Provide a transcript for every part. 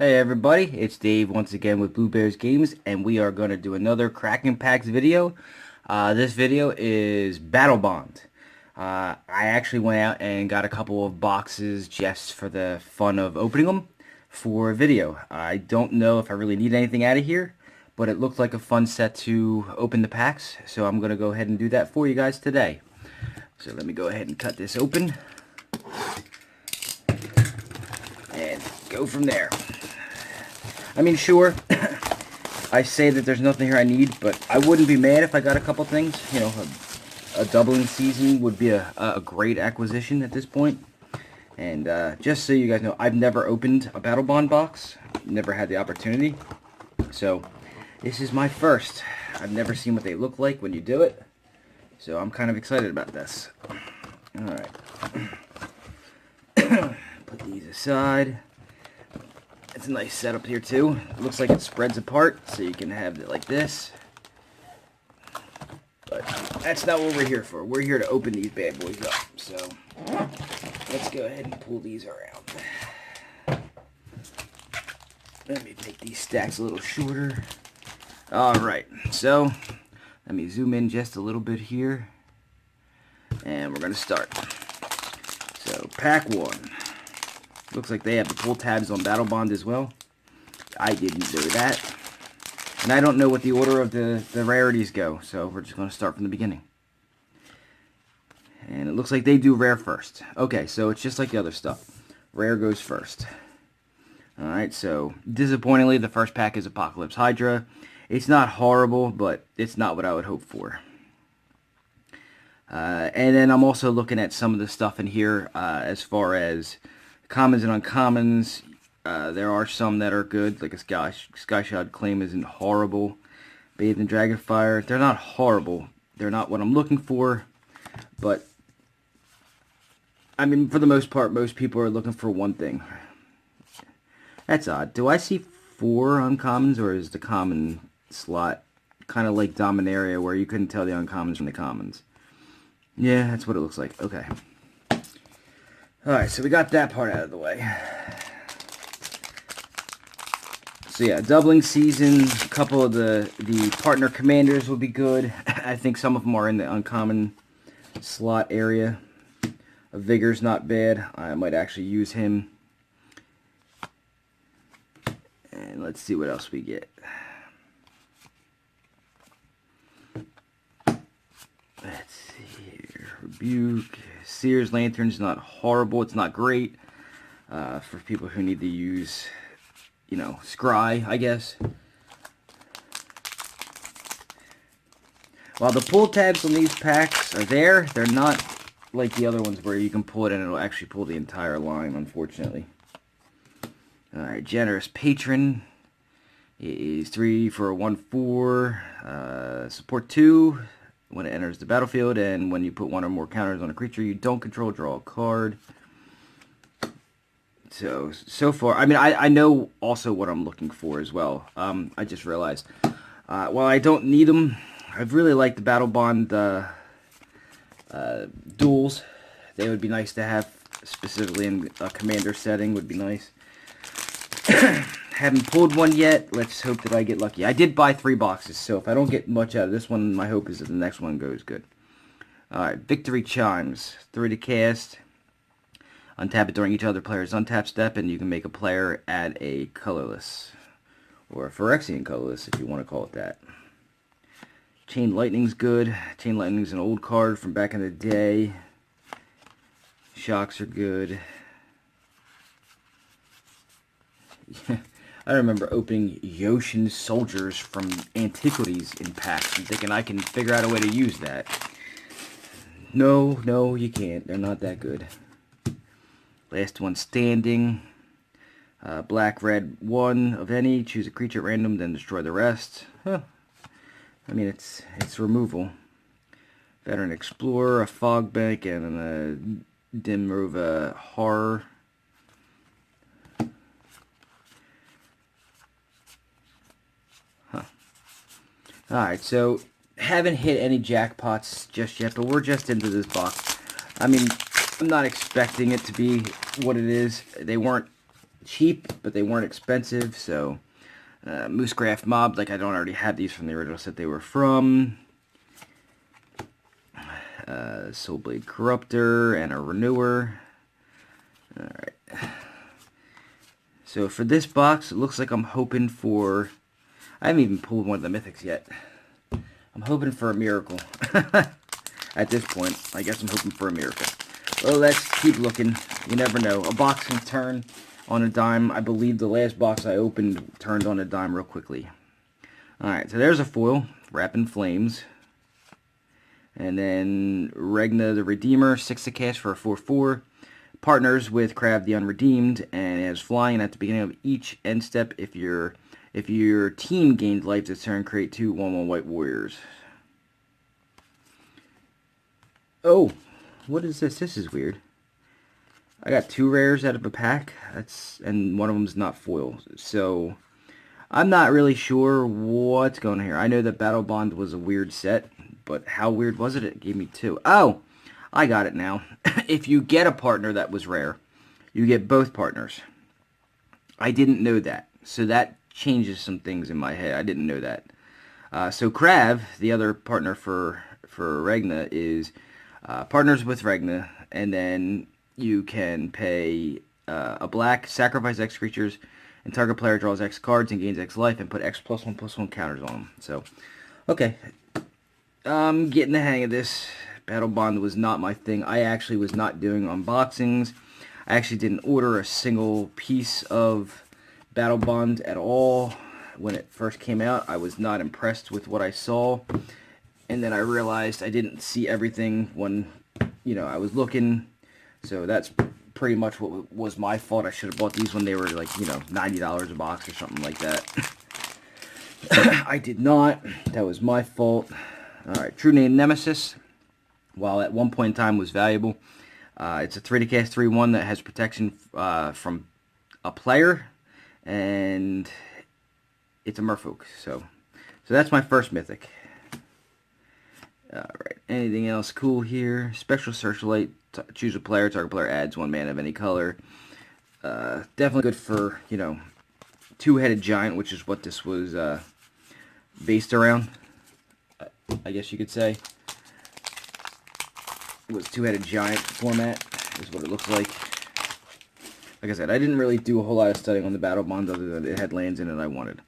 Hey everybody, it's Dave once again with Blue Bears Games, and we are going to do another Crackin Packs video. This video is Battlebond. I actually went out and got a couple of boxes just for the fun of opening them for a video. I don't know if I really need anything out of here, but it looked like a fun set to open the packs, so I'm going to go ahead and do that for you guys today. So let me go ahead and cut this open and go from there. I mean, sure, I say that there's nothing here I need, but I wouldn't be mad if I got a couple things. You know, a doubling season would be a great acquisition at this point. And just so you guys know, I've never opened a Battlebond box. Never had the opportunity. So, this is my first. I've never seen what they look like when you do it. So, I'm kind of excited about this. Alright. Put these aside. It's a nice setup here too. It looks like it spreads apart, so you can have it like this. But that's not what we're here for. We're here to open these bad boys up. So let's go ahead and pull these around. Let me make these stacks a little shorter. Alright, so let me zoom in just a little bit here. And we're going to start. So pack one. Looks like they have the pull tabs on Battlebond as well. I didn't know that. And I don't know what the order of the rarities go, so we're just going to start from the beginning. And it looks like they do rare first. Okay, so it's just like the other stuff. Rare goes first. Alright, so disappointingly, the first pack is Apocalypse Hydra. It's not horrible, but it's not what I would hope for. And then I'm also looking at some of the stuff in here as far as commons and uncommons. There are some that are good, like a Skyshot Claim isn't horrible. Bathed in Dragonfire, they're not horrible. They're not what I'm looking for, but I mean, for the most part, most people are looking for one thing. That's odd. Do I see 4 uncommons, or is the common slot kind of like Dominaria, where you couldn't tell the uncommons from the commons? Yeah, that's what it looks like. Okay. Alright, so we got that part out of the way. So yeah, doubling season, a couple of the partner commanders will be good. I think some of them are in the uncommon slot area. A Vigor's not bad. I might actually use him. And let's see what else we get. Let's see here. Rebuke. Sears Lantern's not horrible. It's not great for people who need to use, you know, scry, I guess. While the pull tabs on these packs are there, they're not like the other ones where you can pull it and it'll actually pull the entire line, unfortunately. Alright, Generous Patron is 3 for a 1/4. Support 2 when it enters the battlefield, and when you put 1 or more counters on a creature you don't control, draw a card. So far, I mean, I know also what I'm looking for as well. I just realized, while I don't need them, I've really liked the Battlebond duels. They would be nice to have, specifically in a commander setting, would be nice. Haven't pulled one yet. Let's hope that I get lucky. I did buy 3 boxes, so if I don't get much out of this one, my hope is that the next one goes good. Alright, Victory Chimes. 3 to cast. Untap it during each other player's untap step, and you can make a player add a colorless. Or a Phyrexian colorless, if you want to call it that. Chain Lightning's good. Chain Lightning's an old card from back in the day. Shocks are good. I remember opening Yoshin Soldiers from Antiquities in packs and thinking I can figure out a way to use that. No, you can't. They're not that good. Last one standing. Black, red, 1 of any. Choose a creature at random, then destroy the rest. Huh. I mean, it's removal. Veteran Explorer, a Fog Bank, and a Dimrova Horror. Alright, so haven't hit any jackpots just yet, but we're just into this box. I mean, I'm not expecting it to be what it is. They weren't cheap, but they weren't expensive. So Moosegraft Mob, like I don't already have these from the original set they were from. Soulblade Corruptor and a Renewer. Alright. So for this box, it looks like I'm hoping for... I haven't even pulled one of the mythics yet. I'm hoping for a miracle. At this point, I guess I'm hoping for a miracle. Well, let's keep looking. You never know. A box can turn on a dime. I believe the last box I opened turned on a dime real quickly. Alright, so there's a foil. Wrap in Flames. And then Regna the Redeemer, 6 to cast for a 4/4. Partners with Krav the Unredeemed, and it has flying at the beginning of each end step. If your team gained life this turn, create 2 1/1 white warriors. Oh, what is this? This is weird. I got 2 rares out of a pack. And one of them's not foil. So I'm not really sure what's going on here. I know that Battlebond was a weird set, but how weird was it? It gave me 2. Oh, I got it now. If you get a partner that was rare, you get both partners. I didn't know that. So that changes some things in my head. I didn't know that. So Krav, the other partner for Regna, is partners with Regna, and then you can pay a black, sacrifice X creatures, and target player draws X cards and gains X life, and put X +1/+1 counters on them. So, okay. I'm getting the hang of this. Battlebond was not my thing. I actually was not doing unboxings. I actually didn't order a single piece of Battlebond at all when it first came out. I was not impressed with what I saw. And then I realized I didn't see everything when, I was looking. So that's pretty much what was my fault. I should have bought these when they were like, $90 a box or something like that. I did not. That was my fault. Alright, True Name Nemesis. While at one point in time was valuable, it's a 3 to cast 3/1 that has protection from a player, and it's a merfolk. So that's my first mythic. Alright, anything else cool here? Special Searchlight. Choose a player. Target player adds 1 mana of any color. Definitely good for, two-headed giant, which is what this was based around, I guess you could say. It was two-headed giant format, is what it looks like. Like I said, I didn't really do a whole lot of studying on the Battlebond other than it had lands in it I wanted.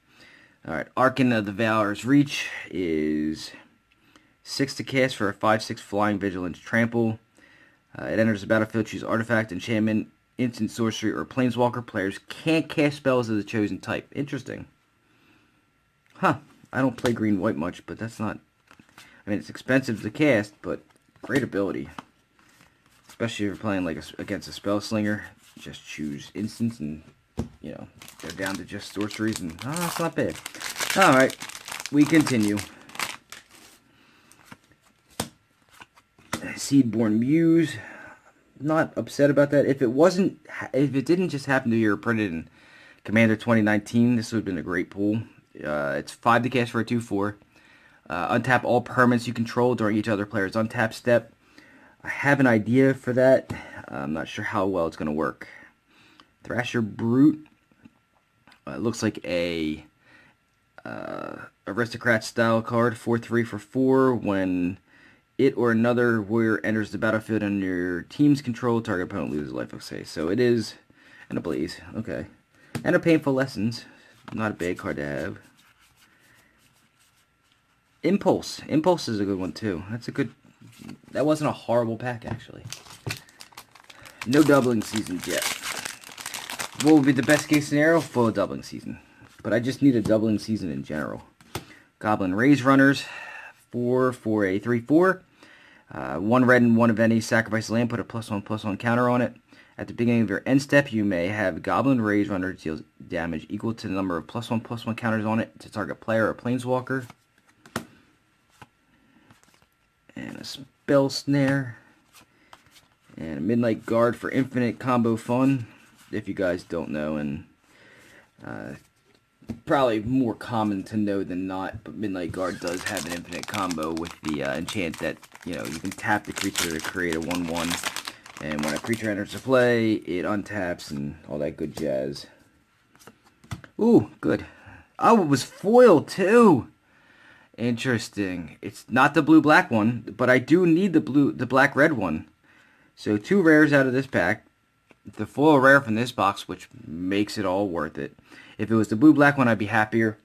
Alright, Archon of the Valor's Reach is 6 to cast for a 5/6 flying vigilance trample. It enters the battlefield, choose artifact, enchantment, instant sorcery, or planeswalker. Players can't cast spells of the chosen type. Interesting. Huh. I don't play green-white much, but that's not... I mean, it's expensive to cast, but great ability. Especially if you're playing like against a spell slinger. Just choose instants and, go down to just sorceries, and it's not bad. Alright, we continue. Seedborn Muse. Not upset about that. If it didn't just happen to be printed in Commander 2019, this would have been a great pull. It's 5 to cast for a 2/4. Untap all permanents you control during each other player's untap step. I have an idea for that. I'm not sure how well it's going to work. Thrasher Brute. It looks like a aristocrat style card. 4/3 for 4. When it or another warrior enters the battlefield under your team's control, target opponent loses life. Okay, so it is, and a blaze. Okay, and a Painful Lessons. Not a bad card to have. Impulse. Impulse is a good one too. That's a good. That wasn't a horrible pack actually. No doubling seasons yet. What would be the best case scenario? Full doubling season. But I just need a doubling season in general. Goblin Raise Runners. 4 for a 3/4. 1 red and 1 of any. Sacrifice land. Put a +1/+1 counter on it. At the beginning of your end step, you may have Goblin Raise Runner deals damage equal to the number of +1/+1 counters on it to target player or planeswalker. And a Spell Snare. And a Midnight Guard for infinite combo fun, if you guys don't know. And probably more common to know than not, but Midnight Guard does have an infinite combo with the enchant that, you can tap the creature to create a 1/1 And when a creature enters the play, it untaps and all that good jazz. Ooh, good. Oh, it was foil too. Interesting. It's not the blue-black one, but I do need the black-red one. So 2 rares out of this pack. The foil rare from this box, which makes it all worth it. If it was the blue-black one, I'd be happier.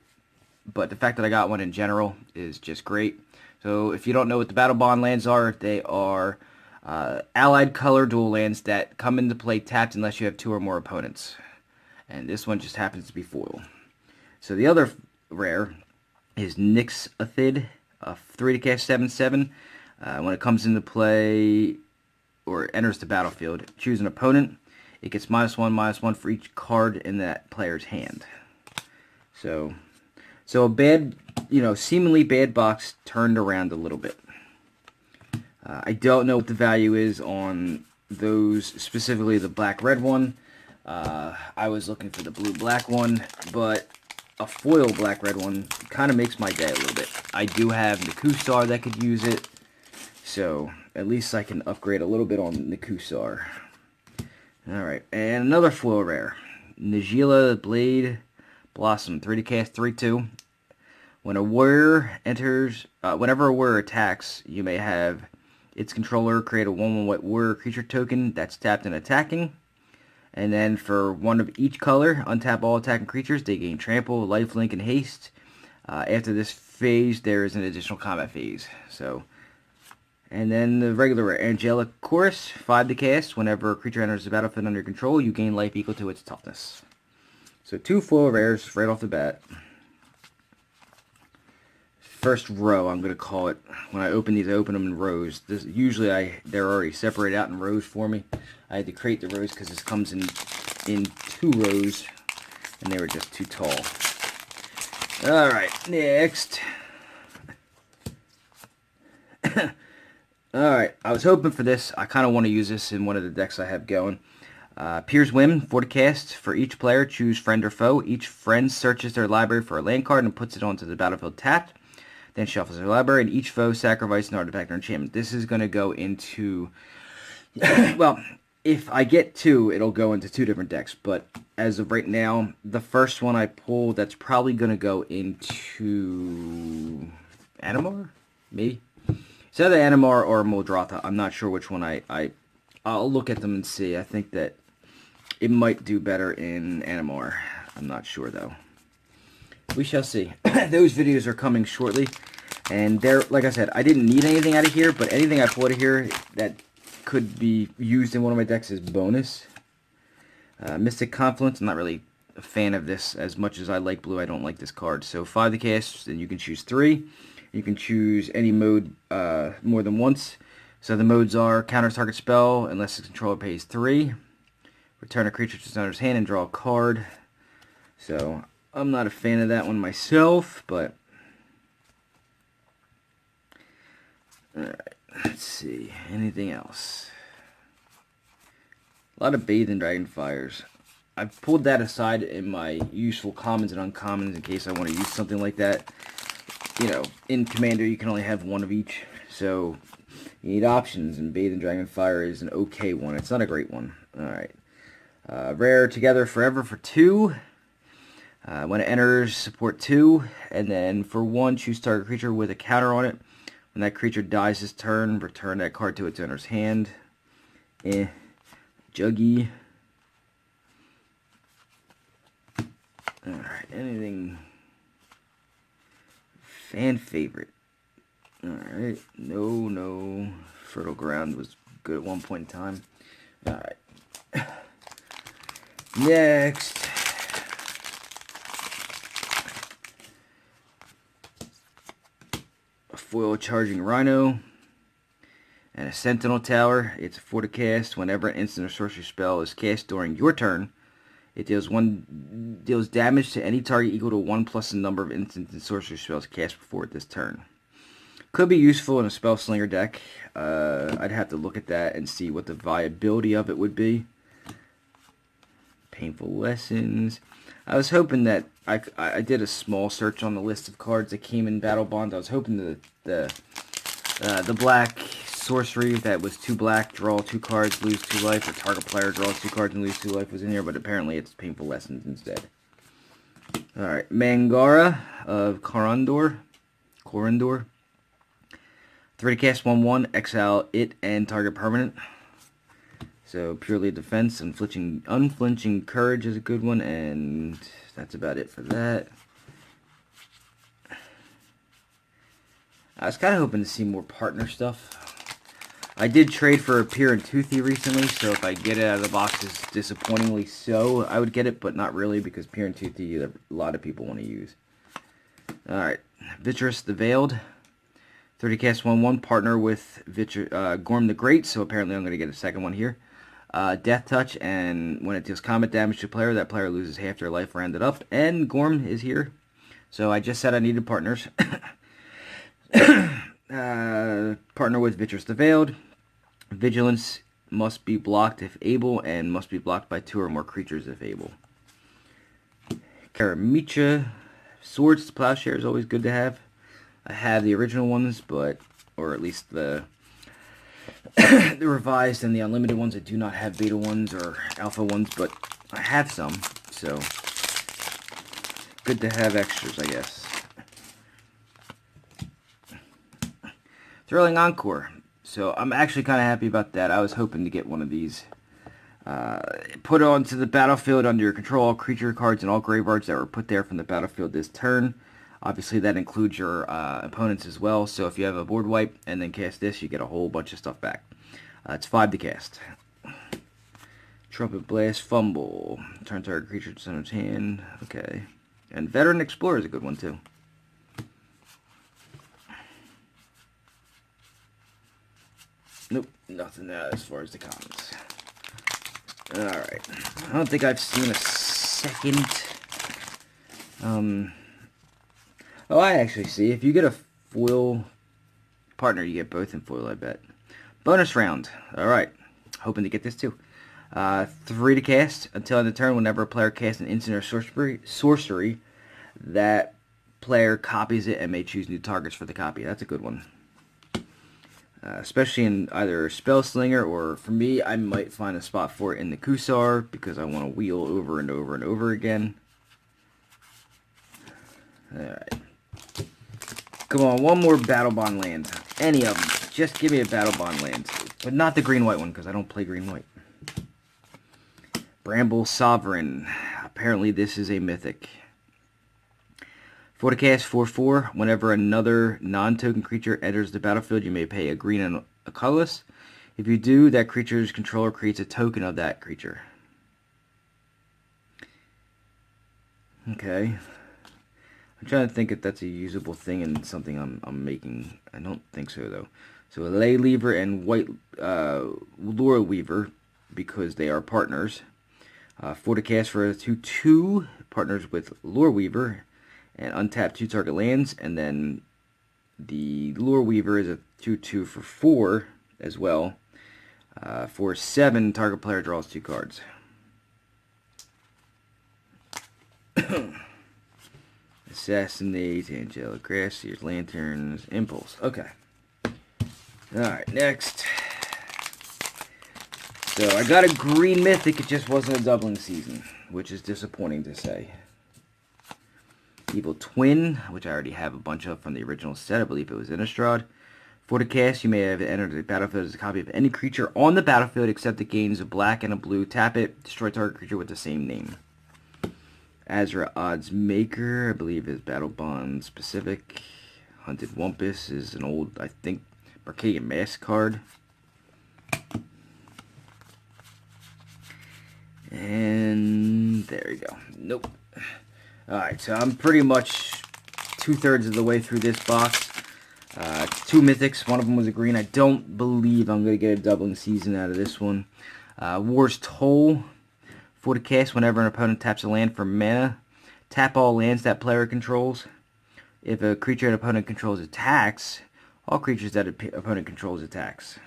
But the fact that I got one in general is just great. So if you don't know what the Battlebond lands are, they are allied color dual lands that come into play tapped unless you have 2 or more opponents. And this one just happens to be foil. So the other rare is Nyx Athid, 3 to cast 7/7. When it comes into play or enters the battlefield, choose an opponent. It gets -1/-1 for each card in that player's hand. So a bad, seemingly bad box turned around a little bit. I don't know what the value is on those, specifically the black-red one. I was looking for the blue-black one, but a foil black-red one kind of makes my day a little bit. I do have Nikusar that could use it, so at least I can upgrade a little bit on Nikusar. Alright, and another foil rare. Nagila Blade Blossom, 3 to cast, 3/2. When a warrior enters, whenever a warrior attacks, you may have its controller create a 1/1 white warrior creature token that's tapped and attacking. And then for 1 of each color, untap all attacking creatures. They gain trample, lifelink, and haste. After this phase, there is an additional combat phase. And then the regular Angelic Chorus, 5 to cast. Whenever a creature enters the battlefield under your control, you gain life equal to its toughness. So 2 foil rares right off the bat. First row, I'm going to call it. When I open these, I open them in rows. Usually they're already separated out in rows for me. I had to create the rows because this comes in 2 rows, and they were just too tall. Alright, next. Alright, I was hoping for this. I kind of want to use this in one of the decks I have going. Pier's Whim, 4 to cast. For each player, choose friend or foe. Each friend searches their library for a land card and puts it onto the battlefield tapped. Then shuffles their library, and each foe sacrifices an artifact or enchantment. This is going to go into... well, if I get 2, it'll go into 2 different decks. But as of right now, the first one I pulled, that's probably going to go into... Animar? Maybe? It's either Animar or Muldrotha. I'm not sure which one I'll look at them and see. I think that it might do better in Animar. I'm not sure, though. We shall see. Those videos are coming shortly. And they're, like I said, I didn't need anything out of here, but anything I pull out of here that could be used in one of my decks is bonus. Mystic Confluence, I'm not really a fan of this. As much as I like blue, I don't like this card. So 5 to cast, and you can choose 3. You can choose any mode more than once. So the modes are counter target spell unless the controller pays 3. Return a creature to its owner's hand and draw a card. So I'm not a fan of that one myself, but alright, let's see. Anything else? A lot of Bathing Dragonfires. I've pulled that aside in my useful commons and uncommons in case I want to use something like that. In Commander you can only have 1 of each, so you need options, and Bathing Dragonfire is an okay one. It's not a great one. Alright. Rare Together Forever for 2. When it enters, support 2. And then for 1, choose target creature with a counter on it. When that creature dies this turn, return that card to its owner's hand. Juggy. Alright, anything... Fan favorite. Alright, no. Fertile Ground was good at one point in time. Alright. Next. A foil Charging Rhino. And a Sentinel Tower. It's a 4 to cast. Whenever an instant or sorcery spell is cast during your turn, it deals damage to any target equal to 1 plus the number of instant and sorcery spells cast before it this turn. Could be useful in a Spell Slinger deck. I'd have to look at that and see what the viability of it would be. Painful Lessons. I was hoping that I did a small search on the list of cards that came in Battlebond. I was hoping that the black sorcery that was 2 black, draw 2 cards, lose 2 life, or target player draws 2 cards and lose 2 life was in here, but apparently it's Painful Lessons instead. Alright, Mangara of Corondor. 3 to cast 1/1, exile it and target permanent. So purely defense. Unflinching Courage is a good one, and that's about it for that. I was kind of hoping to see more partner stuff. I did trade for a Peer and Toothy recently, so if I get it out of the box, it's disappointingly so, I would get it, but not really, because Peer and Toothy a lot of people want to use. Alright, Vitreous the Veiled. 30 cast 1/1, partner with Gorm the Great, so apparently I'm going to get a second one here. Death Touch, and when it deals combat damage to a player, that player loses half their life rounded up, and Gorm is here. So I just said I needed partners. Partner with Vitreous the Veiled. Vigilance must be blocked if able, and must be blocked by 2 or more creatures if able. Karamicha. Swords to Plowshare is always good to have. I have the original ones, or at least the the revised and the unlimited ones. I do not have beta ones or alpha ones, but I have some, so good to have extras, I guess. Thrilling Encore. So I'm actually kind of happy about that. I was hoping to get one of these. Put onto the battlefield under your control all creature cards and all graveyards that were put there from the battlefield this turn. Obviously that includes your opponents as well. So if you have a board wipe and then cast this, you get a whole bunch of stuff back. It's 5 to cast. Trumpet Blast, Fumble. Turn target creature to center hand. Okay. And Veteran Explorer is a good one too. Nope, nothing as far as the commons. Alright. I don't think I've seen a second. Oh, I actually see. If you get a foil partner, you get both in foil, I bet. Bonus round. Alright. Hoping to get this too. 3 to cast. Until end of turn, whenever a player casts an instant or sorcery, that player copies it and may choose new targets for the copy. That's a good one. Especially in either Spellslinger, or for me, I might find a spot for it in the Kusar, because I want to wheel over and over and over again. Alright. Come on, one more Battlebond land. Any of them. Just give me a Battlebond land. But not the green-white one, because I don't play green-white. Bramble Sovereign. Apparently this is a mythic. 4 to cast, 4/4. Whenever another non-token creature enters the battlefield, you may pay a green and a colorless. If you do, that creature's controller creates a token of that creature. Okay. I'm trying to think if that's a usable thing and something I'm making. I don't think so, though. So a Ley Lever and White Lure Weaver, because they are partners. 4 to cast for a 2/2. Partners with Lure Weaver. And untap 2 target lands, and then the Lure Weaver is a 2/2 for 4 as well. For 7, target player draws 2 cards. Assassinate, Angelic Grassseers, Lanterns, Impulse. Okay. Alright, next. So I got a green mythic, it just wasn't a doubling season, which is disappointing to say. Evil Twin, which I already have a bunch of from the original set. I believe it was Innistrad. 4 to cast, you may have entered the battlefield as a copy of any creature on the battlefield except it gains a black and a blue. Tap it, destroy target creature with the same name. Azra Odds Maker, I believe is Battlebond specific. Hunted Wumpus is an old, I think, Arcadian Mask card. And there you go. Nope. Alright, so I'm pretty much 2/3 of the way through this box. 2 mythics, one of them was a green. I don't believe I'm going to get a doubling season out of this one. War's Toll. 4 to cast, whenever an opponent taps a land for mana, tap all lands that player controls. If a creature an opponent controls attacks, all creatures that an opponent controls attacks.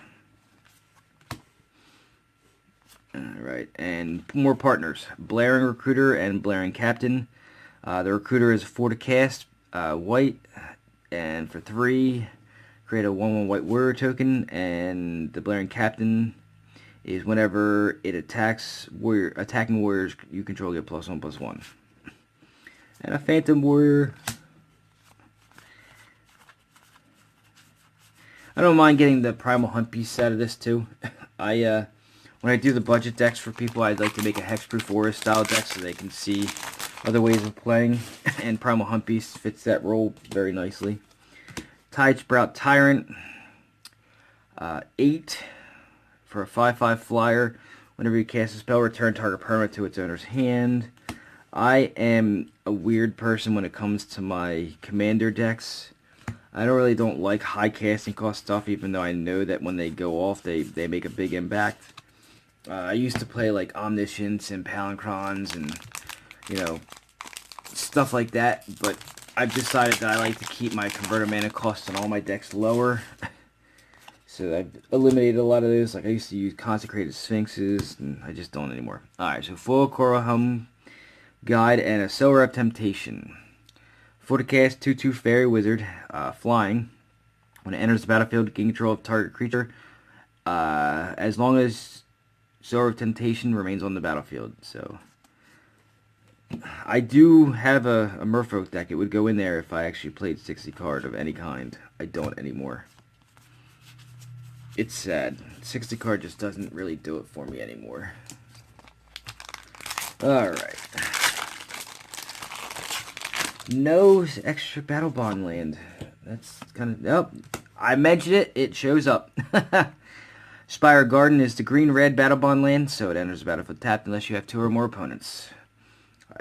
Alright, and more partners. Blaring Recruiter and Blaring Captain. The Recruiter is 4 to cast, white, and for 3, create a 1/1 white warrior token, and the Blaring Captain is whenever it attacking warriors you control get +1/+1. And a Phantom Warrior. I don't mind getting the Primal Hunt piece out of this too. When I do the budget decks for people, I'd like to make a Hexproof Aura style deck so they can see other ways of playing, and Primal Hunt Beast fits that role very nicely. Tide Sprout Tyrant, 8 for a 5/5 flyer. Whenever you cast a spell, return target permanent to its owner's hand. I am a weird person when it comes to my commander decks. I don't like high casting cost stuff, even though I know that when they go off, they make a big impact. I used to play like Omniscience and Palinchrons and, stuff like that, but I've decided that I like to keep my converter mana costs on all my decks lower. So I've eliminated a lot of those. Like I used to use Consecrated Sphinxes, and I just don't anymore. Alright, so full Korahum Guide and a Sower of Temptation. For to cast 2/2 Fairy Wizard, flying. When it enters the battlefield, gain control of target creature, as long as Sower of Temptation remains on the battlefield. So I do have a Merfolk deck. It would go in there if I actually played 60 card of any kind. I don't anymore. It's sad. 60 card just doesn't really do it for me anymore. Alright. No extra Battlebond land. That's kind of... Nope. I mentioned it. It shows up. Spire Garden is the green-red Battlebond land, so it enters the battlefield tapped unless you have 2 or more opponents.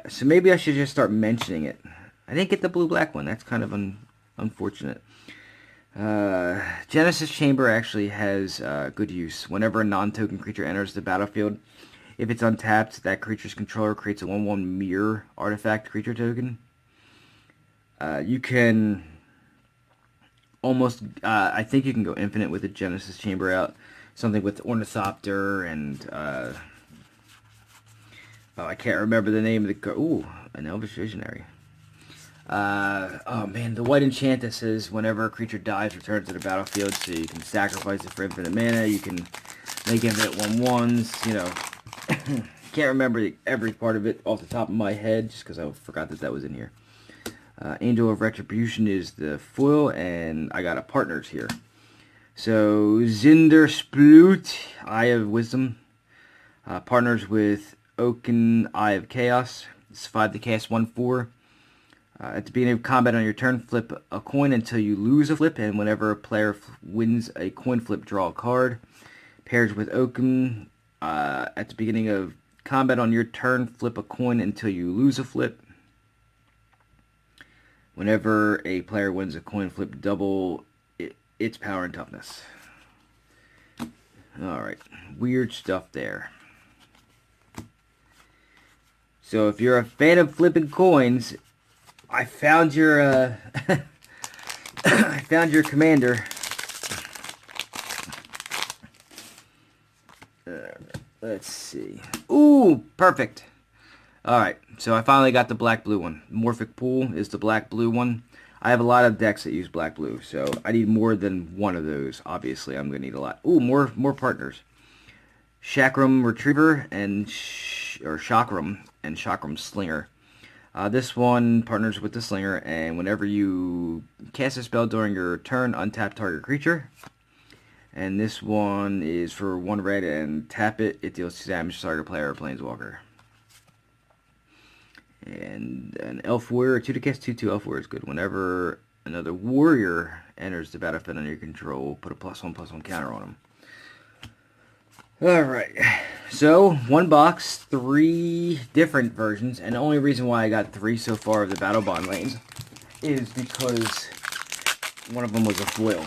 So maybe I should just start mentioning it. I didn't get the blue-black one. That's kind of unfortunate. Genesis Chamber actually has good use. Whenever a non-token creature enters the battlefield, if it's untapped, that creature's controller creates a 1/1 mirror artifact creature token. You can almost, I think you can go infinite with the Genesis Chamber out. Something with Ornithopter and, I can't remember the name of the, ooh, an Elvish Visionary. Oh man, the white enchant that says whenever a creature dies, return to the battlefield, so you can sacrifice it for infinite mana, you can make infinite 1/1s, Can't remember every part of it off the top of my head, just because I forgot that was in here. Angel of Retribution is the foil, and I got a partners here. So, Zinder Sploot, Eye of Wisdom, partners with Oaken Eye of Chaos. It's 5 to cast 1/4. At the beginning of combat on your turn, flip a coin until you lose a flip, and whenever a player wins a coin flip, draw a card. Pairs with Oaken, at the beginning of combat on your turn, flip a coin until you lose a flip. Whenever a player wins a coin flip, double its power and toughness. Alright, weird stuff there. So if you're a fan of flipping coins, I found your I found your commander. Let's see. Ooh, perfect. Alright, so I finally got the black-blue one. Morphic Pool is the black-blue one. I have a lot of decks that use black-blue, so I need more than one of those. Obviously, I'm going to need a lot. Ooh, more partners. Chakram Retriever and Chakram and Chakram Slinger. This one partners with the Slinger, and whenever you cast a spell during your turn, untap target creature. And this one is for 1 red, and tap it. It deals 2 damage to target player or planeswalker. And an Elf Warrior, 2 to cast 2/2 Elf Warrior is good. Whenever another warrior enters the battlefield under your control, put a +1/+1 counter on him. Alright, so 1 box, 3 different versions, and the only reason why I got 3 so far of the Battlebond lanes is because one of them was a foil.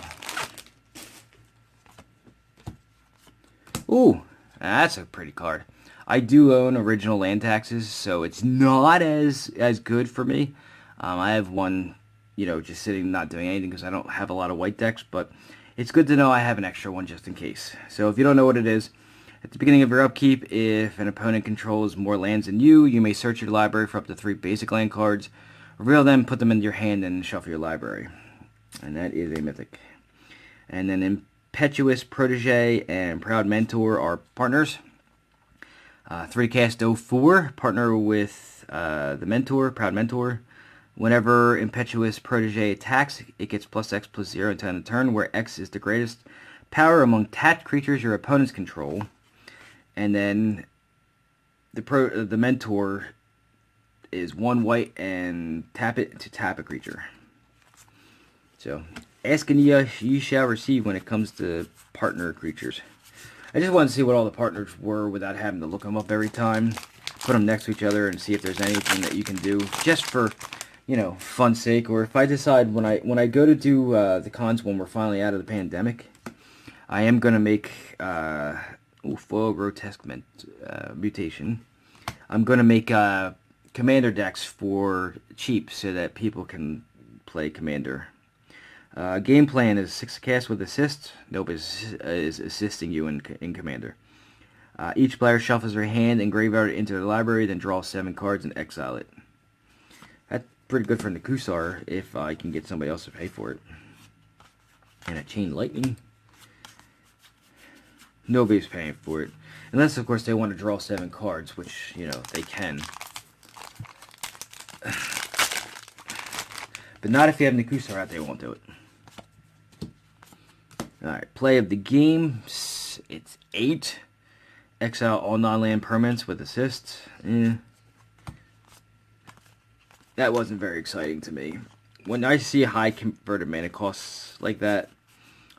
Ooh, that's a pretty card. I do own original land taxes, so it's not as good for me. I have one, just sitting not doing anything because I don't have a lot of white decks, but it's good to know I have an extra one just in case. So if you don't know what it is, at the beginning of your upkeep, if an opponent controls more lands than you, you may search your library for up to 3 basic land cards, reveal them, put them into your hand, and shuffle your library. And that is a mythic. And then Impetuous Protege and Proud Mentor are partners. 3 cast 04, partner with the Mentor, Proud Mentor. Whenever Impetuous Protege attacks, it gets +X+0 until end of turn, where X is the greatest power among tapped creatures your opponents control. And then the Mentor is 1 white and tap it to tap a creature. So, ask and ye shall receive when it comes to partner creatures. I just wanted to see what all the partners were without having to look them up every time. Put them next to each other and see if there's anything that you can do just for, you know, fun's sake. Or if I decide when I go to do the cons when we're finally out of the pandemic, I am going to make foil grotesque mutation. I'm going to make commander decks for cheap so that people can play commander. Game plan is 6 cast with assist. Nobody is assisting you in commander. Each player shuffles their hand and graveyard it into the library, then draw 7 cards and exile it. That's pretty good for Nakusar if I can get somebody else to pay for it. And a Chain Lightning. Nobody's paying for it. Unless, of course, they want to draw 7 cards, which, you know, they can. But not if you have Nakusar out, they won't do it. Alright, play of the game. It's 8. Exile all non-land permanents with assist. That wasn't very exciting to me. When I see high converted mana costs like that,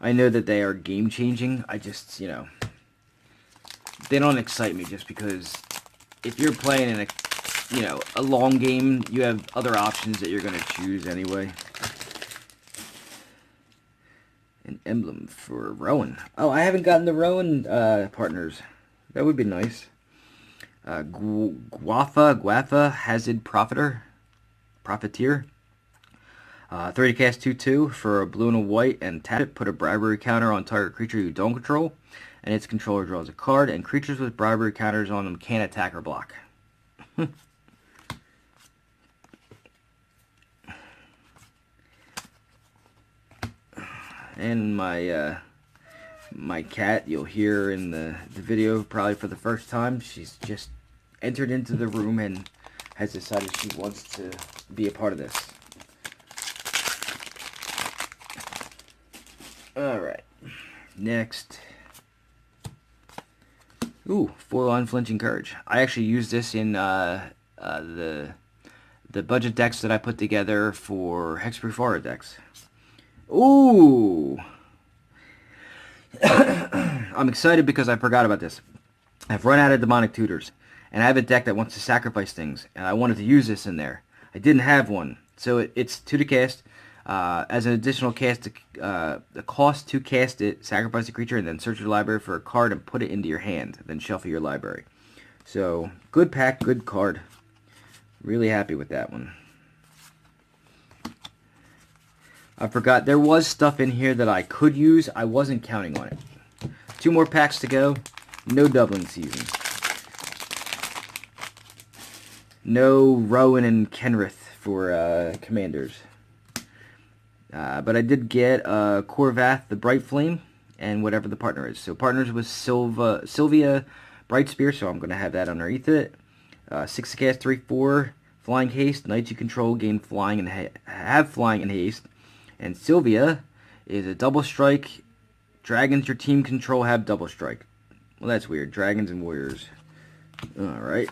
I know that they are game-changing. I just, you know, they don't excite me just because if you're playing in a long game, you have other options that you're going to choose anyway. An emblem for Rowan. Oh, I haven't gotten the Rowan partners. That would be nice. Guafa, Hazard Profiteer. 30 cast 2/2 for a blue and a white, and tap it. Put a bribery counter on target creature you don't control, and its controller draws a card, and creatures with bribery counters on them can't attack or block. And my cat, you'll hear in the video probably for the first time, she's just entered into the room and has decided she wants to be a part of this. Alright, next. Ooh, foil Unflinching Courage. I actually used this in the budget decks that I put together for Hexproof Aura decks. Ooh! I'm excited because I forgot about this. I've run out of Demonic Tutors, and I have a deck that wants to sacrifice things, and I wanted to use this in there. I didn't have one, so it's 2 to cast. As an additional cast, the cost to cast it, sacrifice a creature, and then search your library for a card and put it into your hand. Then shuffle your library. So, good pack, good card. Really happy with that one. I forgot, there was stuff in here that I could use. I wasn't counting on it. 2 more packs to go. No doubling season. No Rowan and Kenrith for commanders. But I did get Corvath, the Bright Flame, and whatever the partner is. So partners with Sylvia, Bright Spear, so I'm going to have that underneath it. 6 cast, 3/4, Flying Haste. Knights you control gain flying and have flying and haste. And Sylvia is a double strike. Dragons your team control have double strike. Well, that's weird. Dragons and warriors. Alright.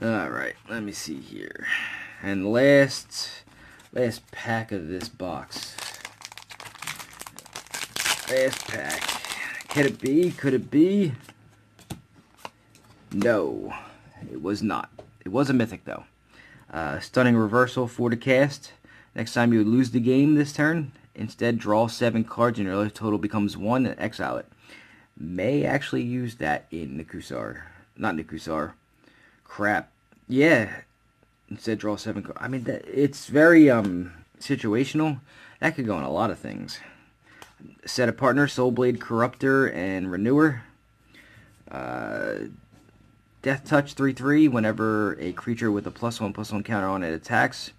Alright, let me see here. And last pack of this box. Last pack. Could it be? Could it be? No, it was not. It was a mythic though. Stunning Reversal, 4 to cast. Next time you lose the game this turn, instead draw 7 cards and your life total becomes 1 and exile it. May actually use that in Nakusar. Not Nakusar. Crap. Yeah. Instead draw 7 cards. I mean, it's very situational. That could go on a lot of things. Set of partners, Soulblade Corruptor and Renewer. Death Touch 3/3. Whenever a creature with a +1/+1 counter on it attacks,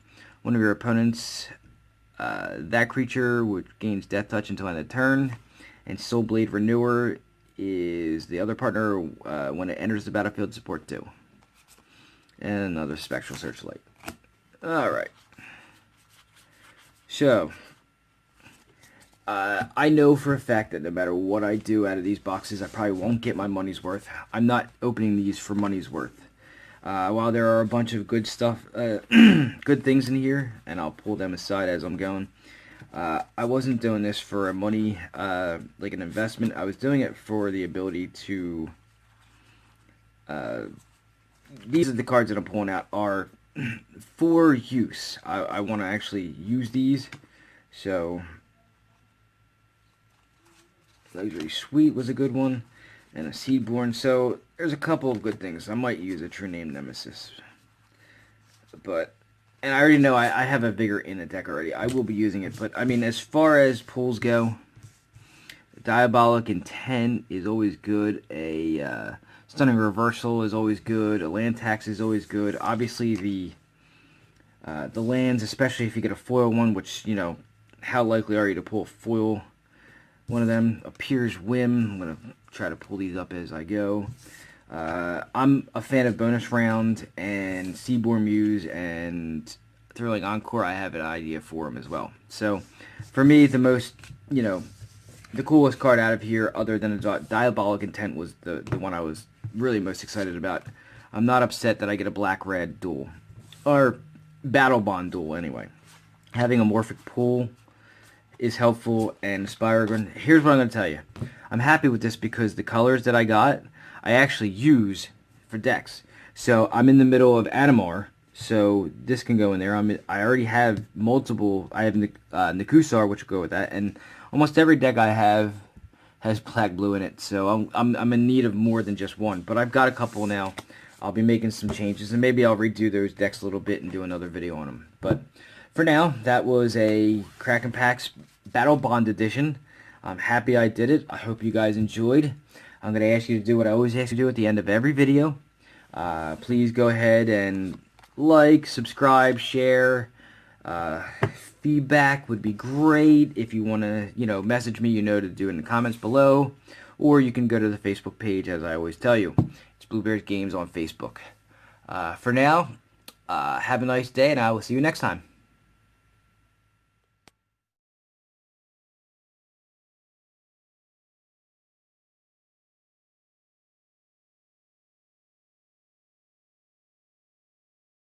one of your opponents That creature, which gains Death Touch until end of turn. And Soul Blade Renewer is the other partner when it enters the battlefield, support 2. And another Spectral Searchlight. Alright. So, I know for a fact that no matter what I do out of these boxes, I probably won't get my money's worth. I'm not opening these for money's worth. While there are a bunch of good stuff, good things in here, and I'll pull them aside as I'm going, I wasn't doing this for a money, like an investment. I was doing it for the ability to, these are the cards that I'm pulling out are for use. I want to actually use these, so Luxury Suite was a good one, and a Seedborn. So there's a couple of good things. I might use a True Name Nemesis, but, and I already know I have a Vigor in the deck already. I will be using it, but I mean, as far as pulls go, Diabolic Intent is always good. A Stunning Reversal is always good. A Land Tax is always good. Obviously the lands, especially if you get a foil one, which, you know, how likely are you to pull a foil one of them? Appears Whim. I'm going to try to pull these up as I go. I'm a fan of Bonus Round and Seaborn Muse and Thrilling Encore. I have an idea for them as well. So, for me, the most, you know, the coolest card out of here, other than the Diabolic Intent, was the one I was really most excited about. I'm not upset that I get a black-red duel. Or Battlebond duel, anyway. Having a Morphic pool is helpful, and Spyrogon. Here's what I'm going to tell you. I'm happy with this because the colors that I got, I actually use for decks. So I'm in the middle of Animar, so this can go in there. I already have multiple. I have Nikusar, which will go with that, and almost every deck I have has black blue in it. So I'm in need of more than just one, but I've got a couple now. I'll be making some changes, and maybe I'll redo those decks a little bit and do another video on them. But for now, that was a Crackin Packs Battlebond edition. I'm happy I did it. I hope you guys enjoyed. I'm going to ask you to do what I always ask you to do at the end of every video. Please go ahead and like, subscribe, share. Feedback would be great. If you want to, you know, message me, you know to do it in the comments below. Or you can go to the Facebook page, as I always tell you. It's Blueberries Games on Facebook. For now, have a nice day, and I will see you next time.